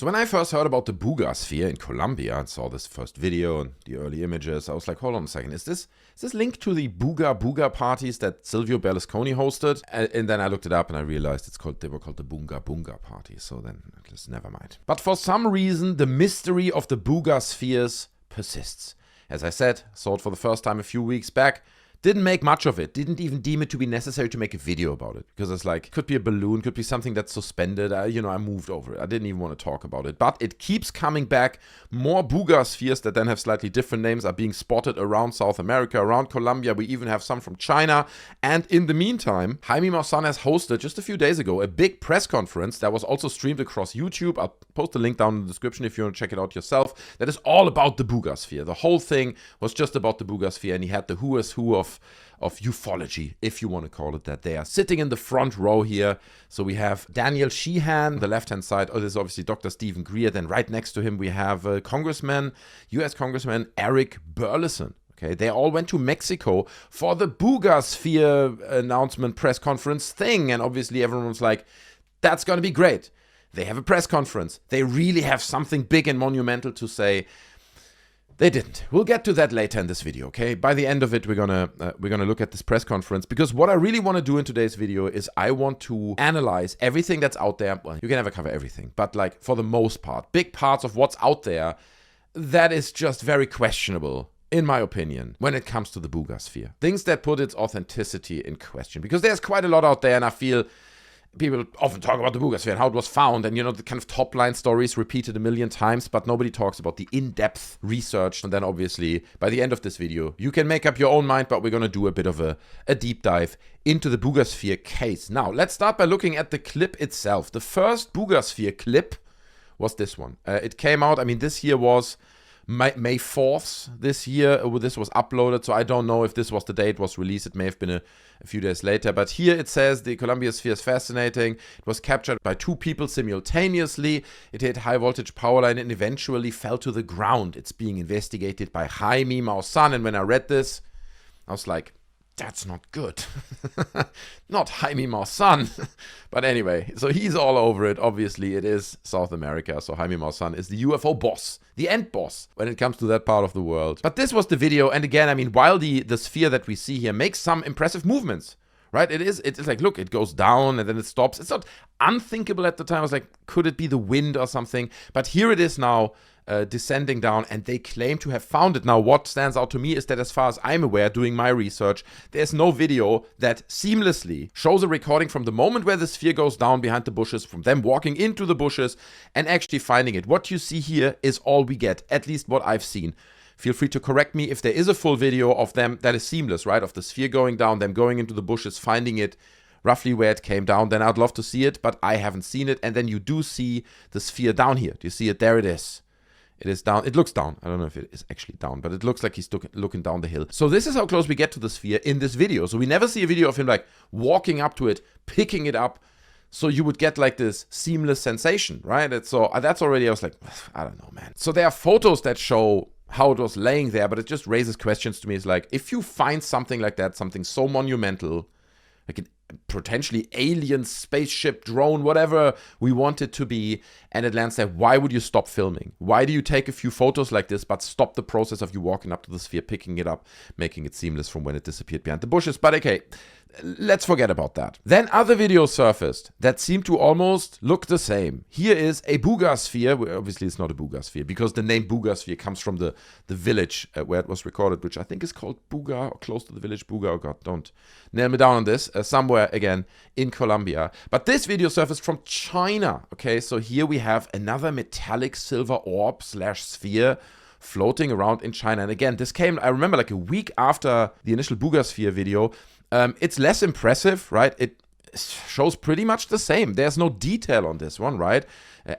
So when I first heard about the Buga Sphere in Colombia and saw this first video and the early images, I was like, hold on a second, is this linked to the Buga parties that Silvio Berlusconi hosted? And then I looked it up and I realized they were called the Bunga parties, so then just never mind. But for some reason, the mystery of the Buga Spheres persists. As I said, saw it for the first time a few weeks back. Didn't make much of it. Didn't even deem it to be necessary to make a video about it. Because it's like, could be a balloon, could be something that's suspended. I moved over it. I didn't even want to talk about it. But it keeps coming back. More Buga spheres that then have slightly different names are being spotted around South America, around Colombia. We even have some from China. And in the meantime, Jaime Maussans has hosted just a few days ago a big press conference that was also streamed across YouTube. I'll post a link down in the description if you want to check it out yourself. That is all about the Buga Sphere. The whole thing was just about the Buga Sphere, and he had the who is who of ufology, if you want to call it that. They are sitting in the front row here. So we have Daniel Sheehan, the left-hand side. Oh, this is obviously Dr. Steven Greer. Then right next to him, we have US Congressman Eric Burlison. Okay, they all went to Mexico for the Buga Sphere announcement press conference thing. And obviously everyone was like, that's going to be great. They have a press conference. They really have something big and monumental to say. They didn't. We'll get to that later in this video, okay? By the end of it, we're gonna look at this press conference, because what I really want to do in today's video is I want to analyze everything that's out there. Well, you can never cover everything, but like for the most part, big parts of what's out there that is just very questionable, in my opinion, when it comes to the Buga Sphere. Things that put its authenticity in question, because there's quite a lot out there, and I feel people often talk about the Buga Sphere and how it was found, and the kind of top-line stories repeated a million times, but nobody talks about the in-depth research. And then obviously, by the end of this video, you can make up your own mind, but we're going to do a bit of a deep dive into the Buga Sphere case. Now, let's start by looking at the clip itself. The first Buga Sphere clip was this one. It came out, this year was May 4th this year. This was uploaded, so I don't know if this was the day it was released. It may have been a few days later, but here it says the Colombia sphere is fascinating. It was captured by two people simultaneously. It hit high voltage power line and eventually fell to the ground. It's being investigated by Jaime Maussans, and when I read this, I was like, that's not good. Not Jaime Maussans. But anyway, so he's all over it. Obviously, it is South America. So Jaime Maussans is the UFO boss, the end boss when it comes to that part of the world. But this was the video. And again, while the sphere that we see here makes some impressive movements, right? It's like, look, it goes down and then it stops. It's not unthinkable at the time. I was like, could it be the wind or something? But here it is now, descending down, and they claim to have found it. Now, what stands out to me is that, as far as I'm aware, doing my research, there's no video that seamlessly shows a recording from the moment where the sphere goes down behind the bushes, from them walking into the bushes and actually finding it. What you see here is all we get, at least what I've seen. Feel free to correct me if there is a full video of them that is seamless, right? Of the sphere going down, them going into the bushes, finding it roughly where it came down. Then I'd love to see it, but I haven't seen it. And then you do see the sphere down here. Do you see it? There it is. It is down. It looks down. I don't know if it is actually down, but it looks like he's looking down the hill. So this is how close we get to the sphere in this video. So we never see a video of him like walking up to it, picking it up. So you would get like this seamless sensation, right? So that's already, I was like, I don't know, man. So there are photos that show how it was laying there, but it just raises questions to me. It's like, if you find something like that, something so monumental, like a potentially alien spaceship, drone, whatever we want it to be, and it lands there, why would you stop filming? Why do you take a few photos like this, but stop the process of you walking up to the sphere, picking it up, making it seamless from when it disappeared behind the bushes? But okay, let's forget about that. Then other videos surfaced that seem to almost look the same. Here is a Buga Sphere. Well, obviously, it's not a Buga Sphere, because the name Buga Sphere comes from the village where it was recorded, which I think is called Buga, or close to the village Buga. Oh God, don't nail me down on this. Somewhere, again, in Colombia. But this video surfaced from China. Okay, so here we have another metallic silver orb / sphere floating around in China. And again, this came, I remember, like a week after the initial Buga Sphere video. It's less impressive, right? It shows pretty much the same. There's no detail on this one, right?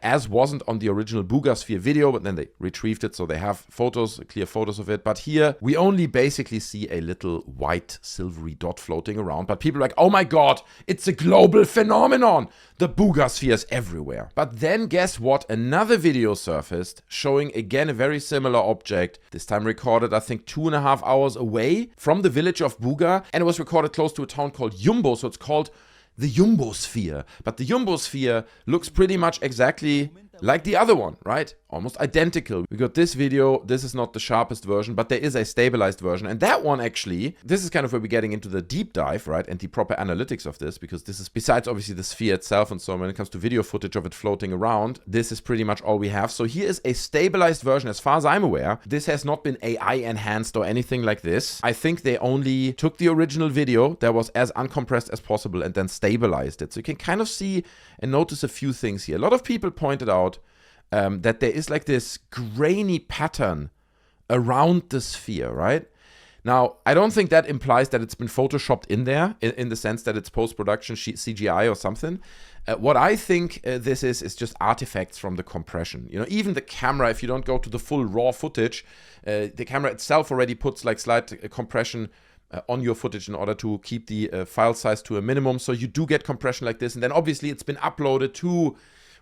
As wasn't on the original Buga Sphere video, but then they retrieved it, so they have photos, clear photos of it. But here, we only basically see a little white silvery dot floating around. But people are like, oh my God, it's a global phenomenon. The Buga Sphere is everywhere. But then guess what? Another video surfaced showing again a very similar object, this time recorded, I think, 2.5 hours away from the village of Buga. And it was recorded close to a town called Yumbo, so it's called the Yumbo Sphere. But the Yumbo Sphere looks pretty much exactly like the other one, right? Almost identical. We got this video. This is not the sharpest version, but there is a stabilized version. And that one actually, this is kind of where we're getting into the deep dive, right? And the proper analytics of this, because this is, besides obviously the sphere itself and so on, when it comes to video footage of it floating around, this is pretty much all we have. So here is a stabilized version as far as I'm aware. This has not been AI enhanced or anything like this. I think they only took the original video that was as uncompressed as possible and then stabilized it. So you can kind of see and notice a few things here. A lot of people pointed out that there is like this grainy pattern around the sphere, right? Now, I don't think that implies that it's been photoshopped in there in the sense that it's post-production CGI or something. What I think this is just artifacts from the compression. You know, even the camera, if you don't go to the full raw footage, the camera itself already puts like slight compression on your footage in order to keep the file size to a minimum. So you do get compression like this. And then obviously it's been uploaded to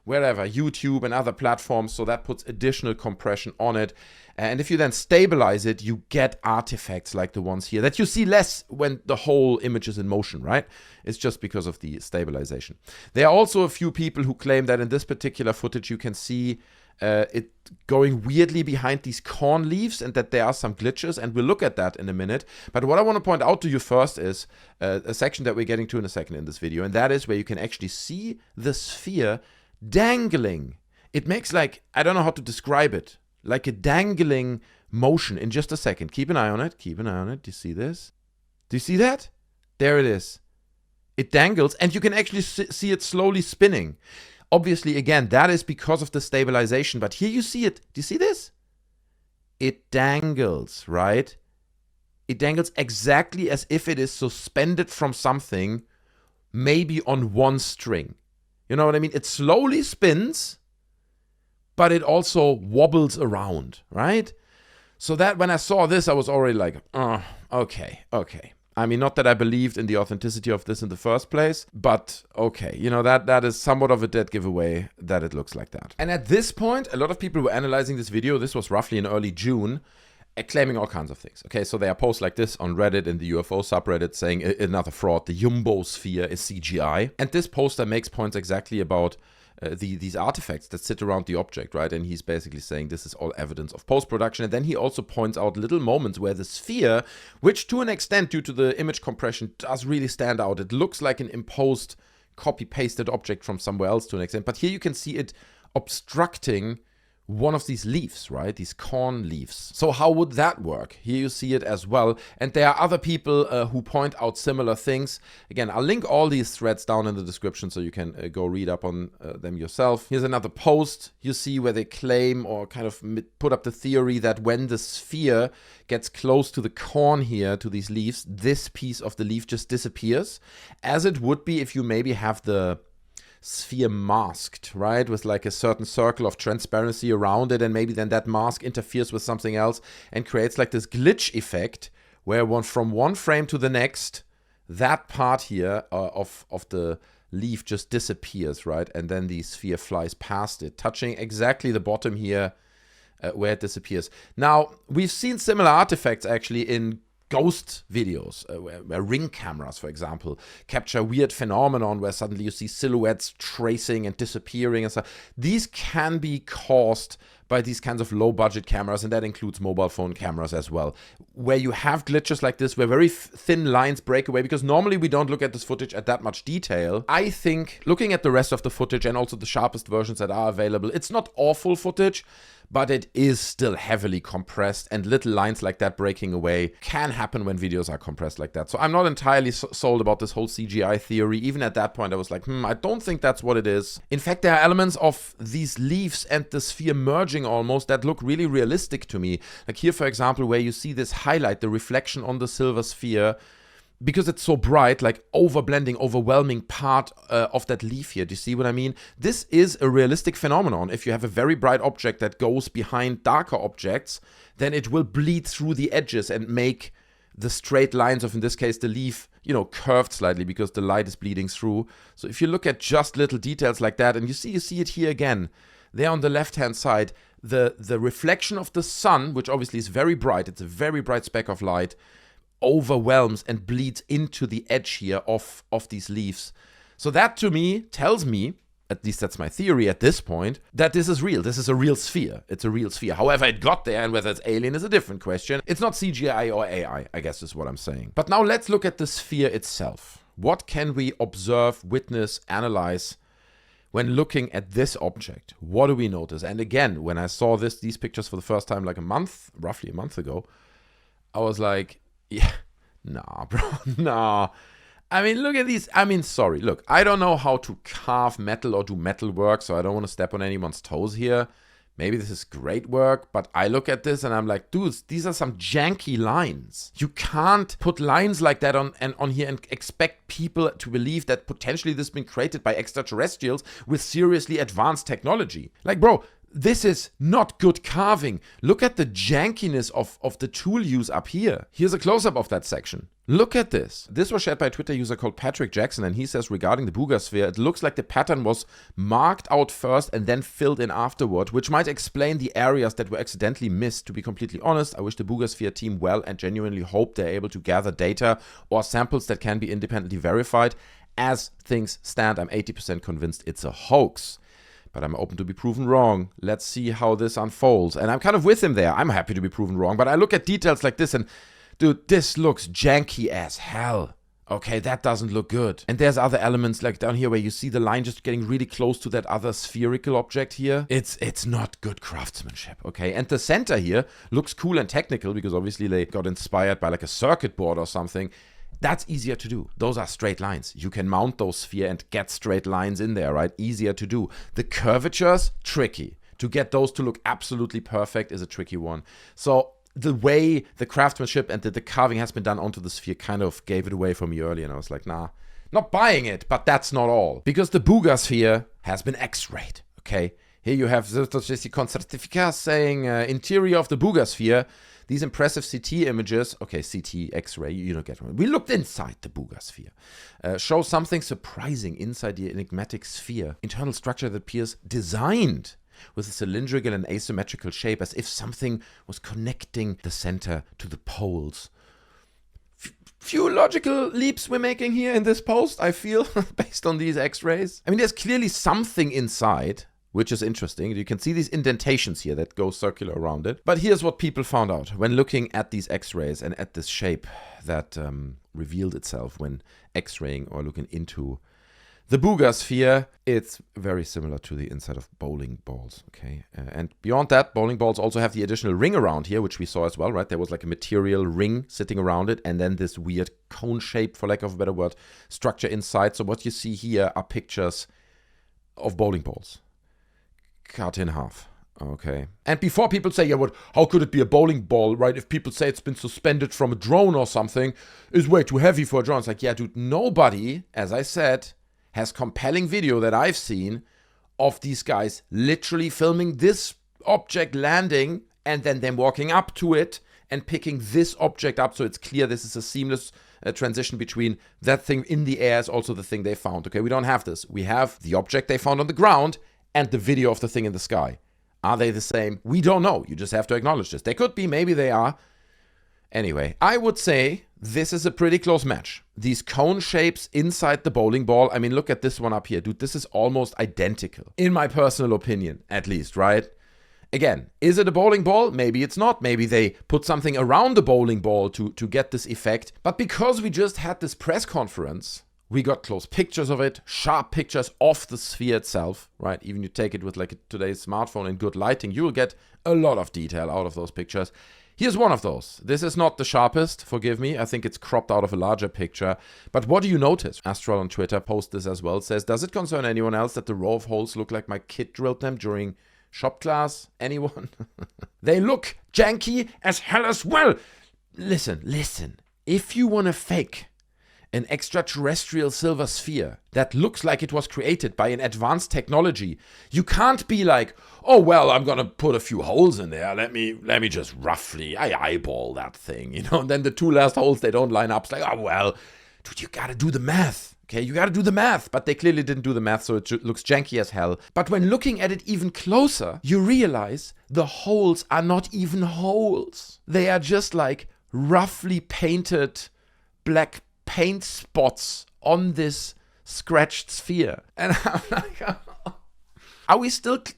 wherever, YouTube and other platforms, so that puts additional compression on it. And if you then stabilize it, you get artifacts like the ones here that you see less when the whole image is in motion, right? It's just because of the stabilization. There are also a few people who claim that in this particular footage you can see it going weirdly behind these corn leaves and that there are some glitches, and we'll look at that in a minute. But what I want to point out to you first is a section that we're getting to in a second in this video, and that is where you can actually see the sphere dangling. It makes like, I don't know how to describe it, like a dangling motion in just a second. Keep an eye on it. Keep an eye on it. Do you see this? Do you see that? There it is. It dangles, and you can actually see it slowly spinning. Obviously, again, that is because of the stabilization, but here you see it. Do you see this? It dangles, right? It dangles exactly as if it is suspended from something, maybe on one string. You know what I mean? It slowly spins, but it also wobbles around, right? So that when I saw this, I was already like, oh, okay. I mean, not that I believed in the authenticity of this in the first place, but okay. You know, that is somewhat of a dead giveaway that it looks like that. And at this point, a lot of people were analyzing this video. This was roughly in early June, claiming all kinds of things. Okay, so there are posts like this on Reddit in the UFO subreddit saying another fraud, the Yumbo Sphere is CGI. And this poster makes points exactly about these artifacts that sit around the object, right? And he's basically saying this is all evidence of post-production. And then he also points out little moments where the sphere, which to an extent due to the image compression does really stand out. It looks like an imposed copy-pasted object from somewhere else to an extent. But here you can see it obstructing one of these leaves, right? These corn leaves. So how would that work? Here you see it as well. And there are other people who point out similar things. Again, I'll link all these threads down in the description so you can go read up on them yourself. Here's another post you see where they claim or kind of put up the theory that when the sphere gets close to the corn here, to these leaves, this piece of the leaf just disappears, as it would be if you maybe have the sphere masked, right, with like a certain circle of transparency around it, and maybe then that mask interferes with something else and creates like this glitch effect where from one frame to the next, that part here of the leaf just disappears, right, and then the sphere flies past it, touching exactly the bottom here where it disappears. Now, we've seen similar artifacts actually in ghost videos, where ring cameras, for example, capture weird phenomenon where suddenly you see silhouettes tracing and disappearing and stuff. These can be caused by these kinds of low-budget cameras, and that includes mobile phone cameras as well, where you have glitches like this, where very thin lines break away, because normally we don't look at this footage at that much detail. I think, looking at the rest of the footage and also the sharpest versions that are available, it's not awful footage, but it is still heavily compressed, and little lines like that breaking away can happen when videos are compressed like that. So I'm not entirely sold about this whole CGI theory. Even at that point, I was like, I don't think that's what it is. In fact, there are elements of these leaves and the sphere merging almost that look really realistic to me. Like here, for example, where you see this highlight, the reflection on the silver sphere, because it's so bright, like overblending, overwhelming part of that leaf here. Do you see what I mean? This is a realistic phenomenon. If you have a very bright object that goes behind darker objects, then it will bleed through the edges and make the straight lines of, in this case, the leaf, you know, curved slightly because the light is bleeding through. So if you look at just little details like that, and you see it here again, there on the left-hand side, the reflection of the sun, which obviously is very bright, it's a very bright speck of light, overwhelms and bleeds into the edge here of these leaves. So that to me tells me at least that's my theory at this point, that this is real. This is a real sphere. It's a real sphere. However it got there and whether it's alien is a different question. It's not CGI or AI, I guess is what I'm saying. But now let's look at the sphere itself. What can we observe, witness, analyze when looking at this object? What do we notice? And again, when I saw these pictures for the first time like roughly a month ago, I was like, yeah, nah, bro, nah. I mean, look at these. I mean, sorry. Look, I don't know how to carve metal or do metal work, so I don't want to step on anyone's toes here. Maybe this is great work, but I look at this and I'm like, dudes, these are some janky lines. You can't put lines like that on here and expect people to believe that potentially this has been created by extraterrestrials with seriously advanced technology. Like, bro, this is not good carving. Look at the jankiness of the tool use up here. Here's a close-up of that section. Look at this. This was shared by a Twitter user called Patrick Jackson, and he says regarding the Buga Sphere, it looks like the pattern was marked out first and then filled in afterward, which might explain the areas that were accidentally missed. To be completely honest, I wish the Buga Sphere team well and genuinely hope they're able to gather data or samples that can be independently verified. As things stand, I'm 80% convinced it's a hoax. But I'm open to be proven wrong. Let's see how this unfolds. And I'm kind of with him there. I'm happy to be proven wrong. But I look at details like this and, dude, this looks janky as hell. Okay, that doesn't look good. And there's other elements like down here where you see the line just getting really close to that other spherical object here. It's not good craftsmanship, okay? And the center here looks cool and technical because obviously they got inspired by like a circuit board or something. That's easier to do. Those are straight lines. You can mount those sphere and get straight lines in there, right? Easier to do. The curvatures, tricky. To get those to look absolutely perfect is a tricky one. So the way the craftsmanship and the carving has been done onto the sphere kind of gave it away for me earlier. And I was like, nah, not buying it, but that's not all. Because the Buga Sphere has been X-rayed, okay? Here you have the certificate saying interior of the Buga Sphere. These impressive CT images, okay, CT, X-ray, you don't get one. We looked inside the Buga Sphere. Show something surprising inside the enigmatic sphere. Internal structure that appears designed with a cylindrical and asymmetrical shape, as if something was connecting the center to the poles. Few logical leaps we're making here in this post, I feel, based on these X-rays. I mean, there's clearly something inside, which is interesting. You can see these indentations here that go circular around it. But here's what people found out when looking at these X-rays and at this shape that revealed itself when X-raying or looking into the Buga Sphere. It's very similar to the inside of bowling balls, okay? And beyond that, bowling balls also have the additional ring around here, which we saw as well, right? There was like a material ring sitting around it, and then this weird cone shape, for lack of a better word, structure inside. So what you see here are pictures of bowling balls cut in half, okay? And before people say, yeah, what? How could it be a bowling ball, right? If people say it's been suspended from a drone or something, is way too heavy for a drone. It's like, yeah, dude, nobody, as I said, has compelling video that I've seen of these guys literally filming this object landing and then them walking up to it and picking this object up, so it's clear this is a seamless transition between that thing in the air is also the thing they found, okay? We don't have this. We have the object they found on the ground and the video of the thing in the sky. Are they the same? We don't know. You just have to acknowledge this. They could be, maybe they are. Anyway, I would say this is a pretty close match. These cone shapes inside the bowling ball, I mean, look at this one up here. Dude, this is almost identical. In my personal opinion, at least, right? Again, is it a bowling ball? Maybe it's not. Maybe they put something around the bowling ball to get this effect. But because we just had this press conference, we got close pictures of it, sharp pictures of the sphere itself, right? Even you take it with like today's smartphone in good lighting, you will get a lot of detail out of those pictures. Here's one of those. This is not the sharpest, forgive me. I think it's cropped out of a larger picture. But what do you notice? Astral on Twitter posts this as well. Says, does it concern anyone else that the row of holes look like my kid drilled them during shop class? Anyone? They look janky as hell as well. Listen. If you want to fake an extraterrestrial silver sphere that looks like it was created by an advanced technology, you can't be like, oh, well, I'm gonna put a few holes in there. Let me just roughly, eyeball that thing, you know? And then the two last holes, they don't line up. It's like, oh, well, dude, you gotta do the math, okay? You gotta do the math. But they clearly didn't do the math, so it looks janky as hell. But when looking at it even closer, you realize the holes are not even holes. They are just like roughly painted black paint spots on this scratched sphere. And I'm like,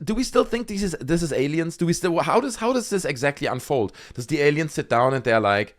do we still think this is aliens? How does this exactly unfold? Does the alien sit down and they're like,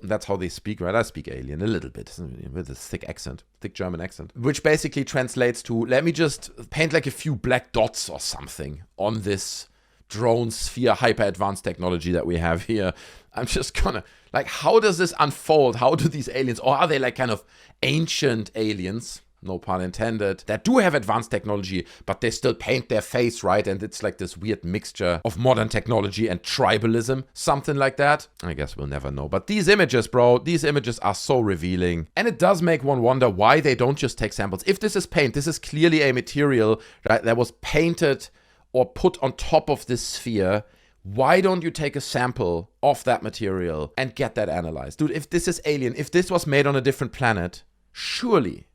that's how they speak, right? I speak alien a little bit with a thick German accent, which basically translates to, let me just paint like a few black dots or something on this drone sphere hyper advanced technology that we have here. I'm just gonna, like, how does this unfold? How do these aliens, or are they like kind of ancient aliens, no pun intended, that do have advanced technology, but they still paint their face, right? And it's like this weird mixture of modern technology and tribalism, something like that. I guess we'll never know. But these images, bro, these images are so revealing. And it does make one wonder why they don't just take samples. If this is paint, this is clearly a material, right, that was painted or put on top of this sphere. Why don't you take a sample of that material and get that analyzed? Dude, if this is alien, if this was made on a different planet, surely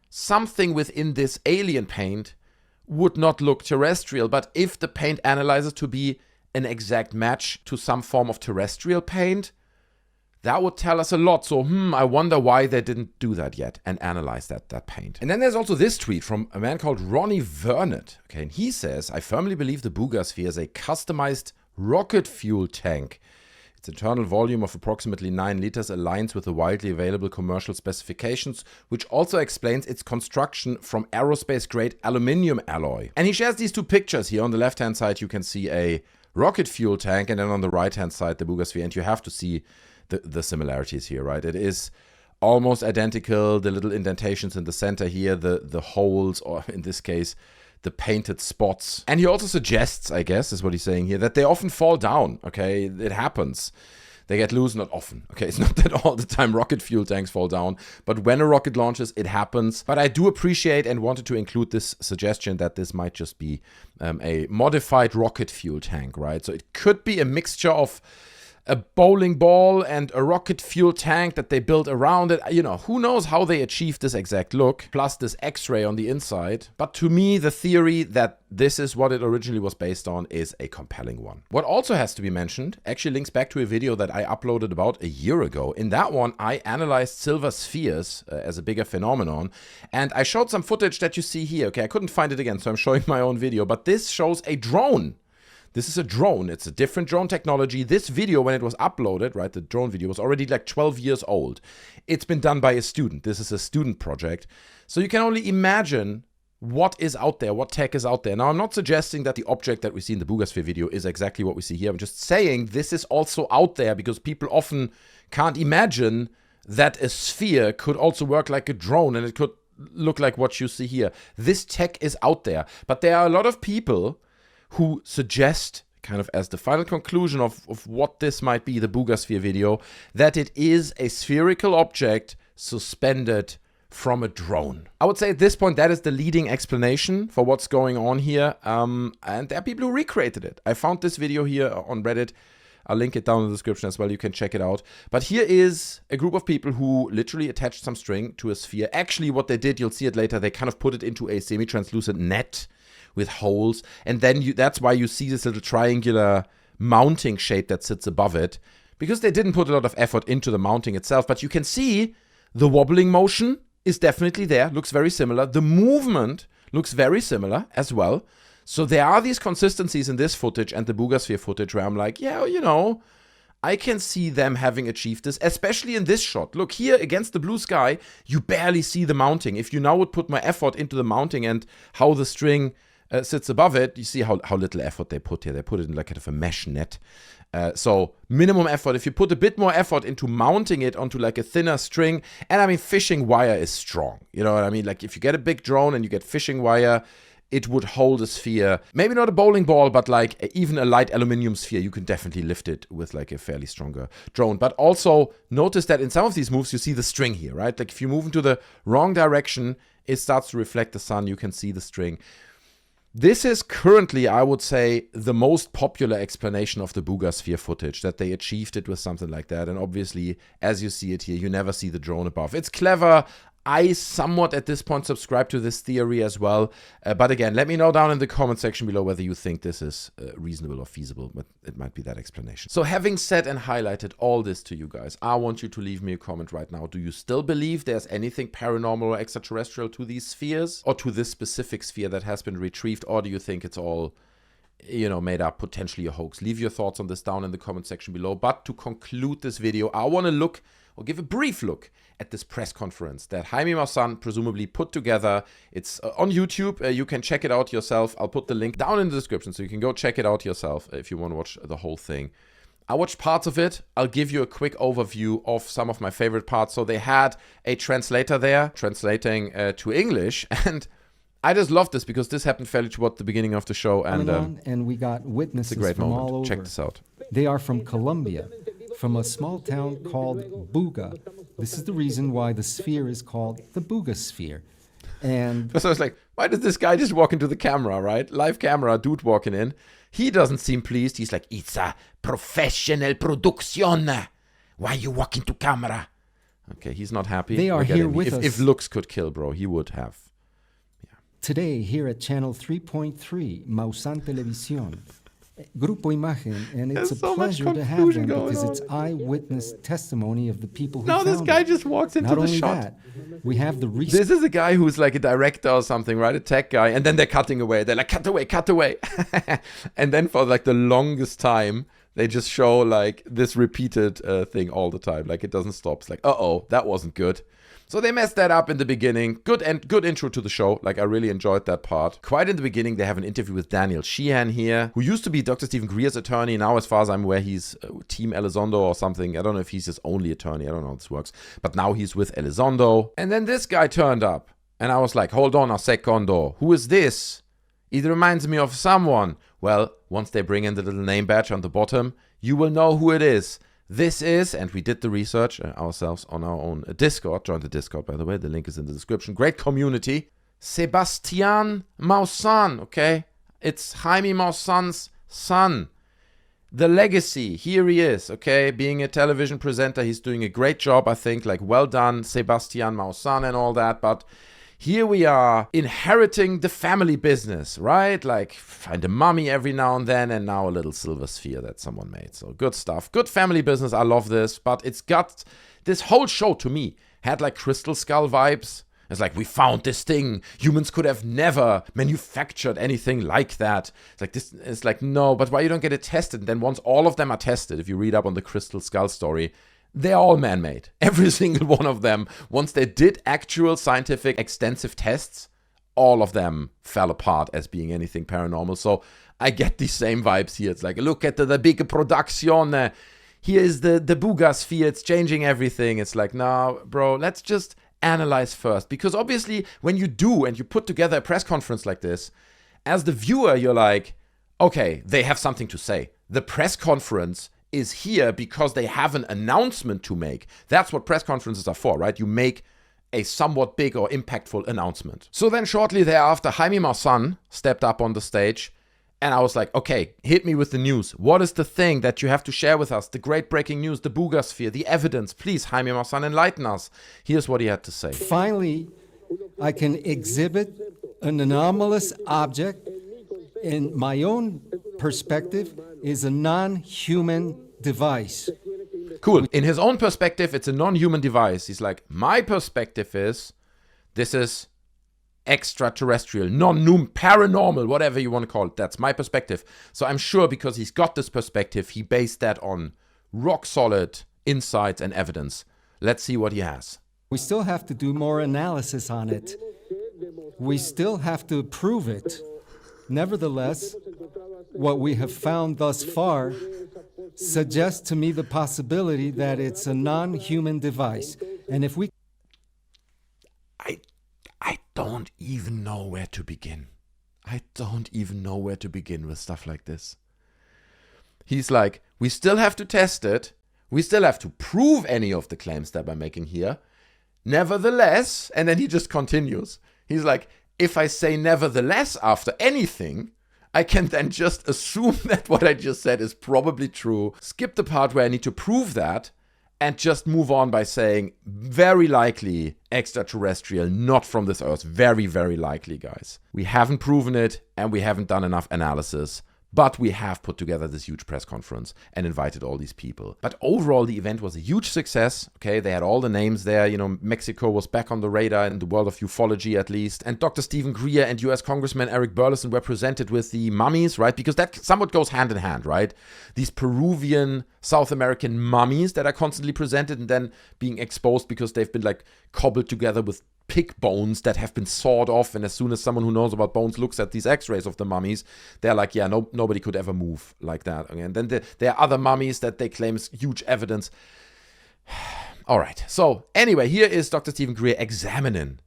something within this alien paint would not look terrestrial. But if the paint analyzes to be an exact match to some form of terrestrial paint, that would tell us a lot. So, I wonder why they didn't do that yet and analyze that paint. And then there's also this tweet from a man called Ronnie Vernet. Okay, and he says, I firmly believe the Buga Sphere is a customized rocket fuel tank. Its internal volume of approximately 9 liters aligns with the widely available commercial specifications, which also explains its construction from aerospace-grade aluminium alloy. And he shares these two pictures here. On the left-hand side, you can see a rocket fuel tank, and then on the right-hand side, the Buga Sphere. And you have to see the similarities here, right? It is almost identical. The little indentations in the center here, the holes, or in this case, the painted spots. And he also suggests, I guess, is what he's saying here, that they often fall down, okay? It happens. They get loose, not often, okay? It's not that all the time rocket fuel tanks fall down, but when a rocket launches, it happens. But I do appreciate and wanted to include this suggestion that this might just be a modified rocket fuel tank, right? So it could be a mixture of a bowling ball and a rocket fuel tank that they built around it. You know, who knows how they achieved this exact look, plus this Xray on the inside. But to me, the theory that this is what it originally was based on is a compelling one. What also has to be mentioned actually links back to a video that I uploaded about a year ago. In that one, I analyzed silver spheres as a bigger phenomenon, and I showed some footage that you see here. Okay, I couldn't find it again, so I'm showing my own video, but this shows a drone. This is a drone. It's a different drone technology. This video, when it was uploaded, right, the drone video was already like 12 years old. It's been done by a student. This is a student project. So you can only imagine what is out there, what tech is out there. Now, I'm not suggesting that the object that we see in the Buga Sphere video is exactly what we see here. I'm just saying this is also out there because people often can't imagine that a sphere could also work like a drone and it could look like what you see here. This tech is out there. But there are a lot of people who suggest, kind of as the final conclusion of what this might be, the Buga Sphere video, that it is a spherical object suspended from a drone. I would say at this point that is the leading explanation for what's going on here, and there are people who recreated it. I found this video here on Reddit. I'll link it down in the description as well. You can check it out. But here is a group of people who literally attached some string to a sphere. Actually, what they did, you'll see it later, they kind of put it into a semi-translucent net with holes, and then that's why you see this little triangular mounting shape that sits above it, because they didn't put a lot of effort into the mounting itself. But you can see the wobbling motion is definitely there, looks very similar. The movement looks very similar as well. So there are these consistencies in this footage and the Buga Sphere footage where I'm like, yeah, you know, I can see them having achieved this, especially in this shot. Look, here against the blue sky, you barely see the mounting. If you now would put more effort into the mounting and how the string sits above it, you see how little effort they put here. They put it in like kind of a mesh net. So minimum effort. If you put a bit more effort into mounting it onto like a thinner string, and I mean, fishing wire is strong. You know what I mean? Like if you get a big drone and you get fishing wire, it would hold a sphere. Maybe not a bowling ball, but like even a light aluminum sphere, you can definitely lift it with like a fairly stronger drone. But also notice that in some of these moves, you see the string here, right? Like if you move into the wrong direction, it starts to reflect the sun. You can see the string. This is currently, I would say, the most popular explanation of the Buga Sphere footage, that they achieved it with something like that. And obviously, as you see it here, you never see the drone above. It's clever. I somewhat at this point subscribe to this theory as well. But again, let me know down in the comment section below whether you think this is reasonable or feasible, but it might be that explanation. So having said and highlighted all this to you guys, I want you to leave me a comment right now. Do you still believe there's anything paranormal or extraterrestrial to these spheres, or to this specific sphere that has been retrieved, or do you think it's all, you know, made up, potentially a hoax? Leave your thoughts on this down in the comment section below. But to conclude this video, I want to look, or give a brief look, at this press conference that Jaime Maussan presumably put together. It's on YouTube. You can check it out yourself. I'll put the link down in the description so you can go check it out yourself if you want to watch the whole thing. I watched parts of it. I'll give you a quick overview of some of my favorite parts. So they had a translator there translating to English, and I just love this because this happened fairly toward the beginning of the show, and we got witnesses it's a great from moment. all over. Check this out. They are from Colombia, from a small town called Buga. This is the reason why the sphere is called the Buga Sphere. And so I was like, why does this guy just walk into the camera, right? Live camera, dude walking in. He doesn't seem pleased. He's like, it's a professional production. Why you walk into camera? Okay, he's not happy. They are here with us. If looks could kill, bro, he would have. Yeah. Today, here at channel 3.3, Maussans Televisión, Grupo Imagen, and it's There's a so much pleasure to have them confusion because going it's eyewitness testimony of the people who No, found this guy it. just walks into Not the only shot. that, we have the research. This is a guy who's like a director or something, right? A tech guy. And then they're cutting away. They're like, cut away, cut away. And then for like the longest time, they just show like this repeated thing all the time. Like it doesn't stop. It's like, uh-oh, that wasn't good. So they messed that up in the beginning. Good intro to the show. Like I really enjoyed that part. Quite in the beginning, they have an interview with Daniel Sheehan here, who used to be Dr. Steven Greer's attorney. Now, as far as I'm aware, he's Team Elizondo or something. I don't know if he's his only attorney. I don't know how this works. But now he's with Elizondo. And then this guy turned up. And I was like, hold on a secondo. Who is this? It reminds me of someone. Well, once they bring in the little name badge on the bottom, you will know who it is. This is, and we did the research ourselves on our own Discord. Join the Discord, by the way. The link is in the description. Great community. Sebastian Maussan, okay? It's Jaime Maussan's son. The legacy, here he is, okay? Being a television presenter, he's doing a great job, I think. Like, well done, Sebastian Maussan and all that. But here we are inheriting the family business, right? Like find a mummy every now and then, and now a little silver sphere that someone made. So good stuff. Good family business. I love this. But it's got, this whole show to me had like Crystal Skull vibes. It's like, we found this thing. Humans could have never manufactured anything like that. It's like, this. It's like, no, but why you don't get it tested? And then once all of them are tested, if you read up on the Crystal Skull story, they're all man-made. Every single one of them. Once they did actual scientific extensive tests, all of them fell apart as being anything paranormal. So I get these same vibes here. It's like, look at the big production. Here is the Buga Sphere. It's changing everything. It's like, no, bro, let's just analyze first. Because obviously, when you do and you put together a press conference like this, as the viewer, you're like, okay, they have something to say. The press conference is here because they have an announcement to make. That's what press conferences are for, right? You make a somewhat big or impactful announcement. So then shortly thereafter, Jaime Maussan stepped up on the stage, and I was like, okay, hit me with the news. What is the thing that you have to share with us? The great breaking news, the Buga Sphere, the evidence. Please, Jaime Maussan, enlighten us. Here's what he had to say. Finally, I can exhibit an anomalous object. In my own perspective, is a non-human device. Cool. In his own perspective, it's a non-human device. He's like, my perspective is, this is extraterrestrial, non-human, paranormal, whatever you want to call it. That's my perspective. So I'm sure because he's got this perspective, he based that on rock-solid insights and evidence. Let's see what he has. We still have to do more analysis on it. We still have to prove it. Nevertheless, what we have found thus far suggests to me the possibility that it's a non-human device. And if we... I don't even know where to begin. I don't even know where to begin with stuff like this. He's like, we still have to test it. We still have to prove any of the claims that I'm making here. Nevertheless, and then he just continues. He's like, if I say nevertheless after anything, I can then just assume that what I just said is probably true, skip the part where I need to prove that, and just move on by saying very likely extraterrestrial, not from this earth. Very, very likely, guys. We haven't proven it and we haven't done enough analysis. But we have put together this huge press conference and invited all these people. But overall, the event was a huge success. Okay, they had all the names there. You know, Mexico was back on the radar in the world of ufology, at least. And Dr. Steven Greer and US Congressman Eric Burlison were presented with the mummies, right? Because that somewhat goes hand in hand, right? These Peruvian, South American mummies that are constantly presented and then being exposed because they've been like cobbled together with pig bones that have been sawed off, and as soon as someone who knows about bones looks at these x-rays of the mummies, they're like, yeah, nobody could ever move like that. And then there are other mummies that they claim is huge evidence. All right, so anyway, here is Dr. Steven Greer examining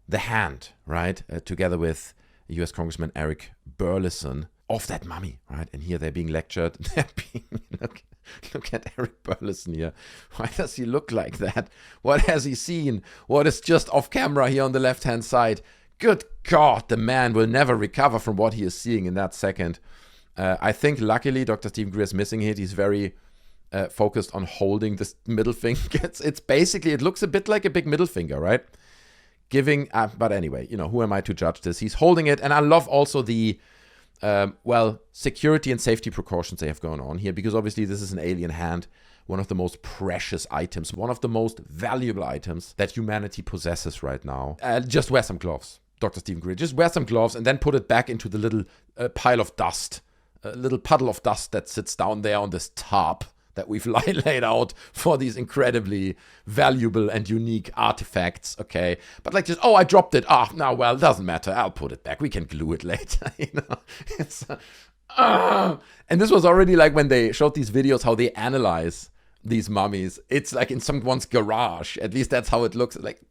the hand, right, together with US Congressman Eric Burlison of that mummy, right? And here they're being lectured. They're being, look at Eric Burlison here. Why does he look like that? What has he seen? What is just off camera here on the left-hand side? Good God, the man will never recover from what he is seeing in that second. I think, luckily, Dr. Steven Greer is missing it. He's very focused on holding this middle finger. It's basically, it looks a bit like a big middle finger, right? Giving, but anyway, you know, who am I to judge this? He's holding it, and I love also the security and safety precautions they have going on here, because obviously this is an alien hand, one of the most precious items, one of the most valuable items that humanity possesses right now. Just wear some gloves, Dr. Steven Greer. Just wear some gloves and then put it back into the little pile of dust, a little puddle of dust that sits down there on this tarp that we've laid out for these incredibly valuable and unique artifacts, okay? But like just, oh, I dropped it. No, well, it doesn't matter. I'll put it back. We can glue it later, you know? It's, and this was already like when they showed these videos, how they analyze these mummies. It's like in someone's garage. At least that's how it looks. Like,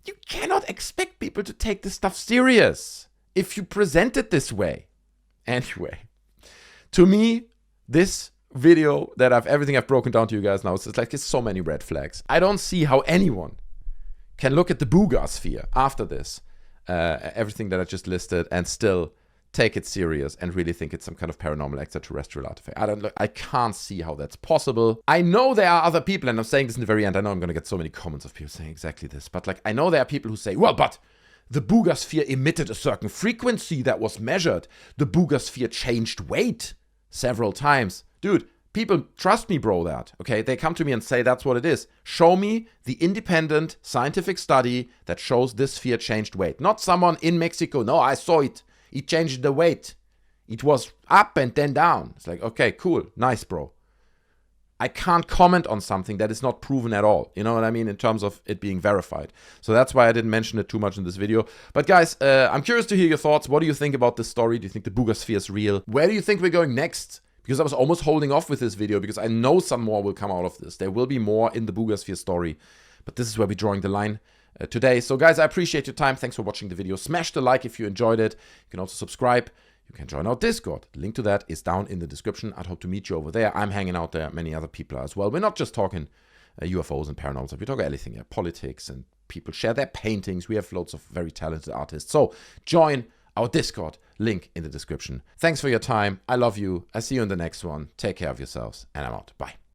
you cannot expect people to take this stuff serious if you present it this way. Anyway, to me, this video that everything I've broken down to you guys now, it's so many red flags. I don't see how anyone can look at the Buga Sphere after this, everything that I just listed, and still take it serious and really think it's some kind of paranormal extraterrestrial artifact. I can't see how that's possible. I know there are other people, and I'm saying this in the very end, I know I'm going to get so many comments of people saying exactly this, but like, I know there are people who say, well, but the Buga Sphere emitted a certain frequency that was measured. The Buga Sphere changed weight several times. Dude, people trust me, bro, that, okay? They come to me and say that's what it is. Show me the independent scientific study that shows this sphere changed weight. Not someone in Mexico. No, I saw it. It changed the weight. It was up and then down. It's like, okay, cool. Nice, bro. I can't comment on something that is not proven at all. You know what I mean? In terms of it being verified. So that's why I didn't mention it too much in this video. But guys, I'm curious to hear your thoughts. What do you think about this story? Do you think the Buga Sphere is real? Where do you think we're going next? Because I was almost holding off with this video because I know some more will come out of this. There will be more in the Buga Sphere story. But this is where we're drawing the line today. So guys, I appreciate your time. Thanks for watching the video. Smash the like if you enjoyed it. You can also subscribe. You can join our Discord. The link to that is down in the description. I'd hope to meet you over there. I'm hanging out there. Many other people are as well. We're not just talking UFOs and paranormal stuff. We talk anything here. Politics, and people share their paintings. We have loads of very talented artists. So join our Discord, link in the description. Thanks for your time. I love you. I see you in the next one. Take care of yourselves, and I'm out. Bye.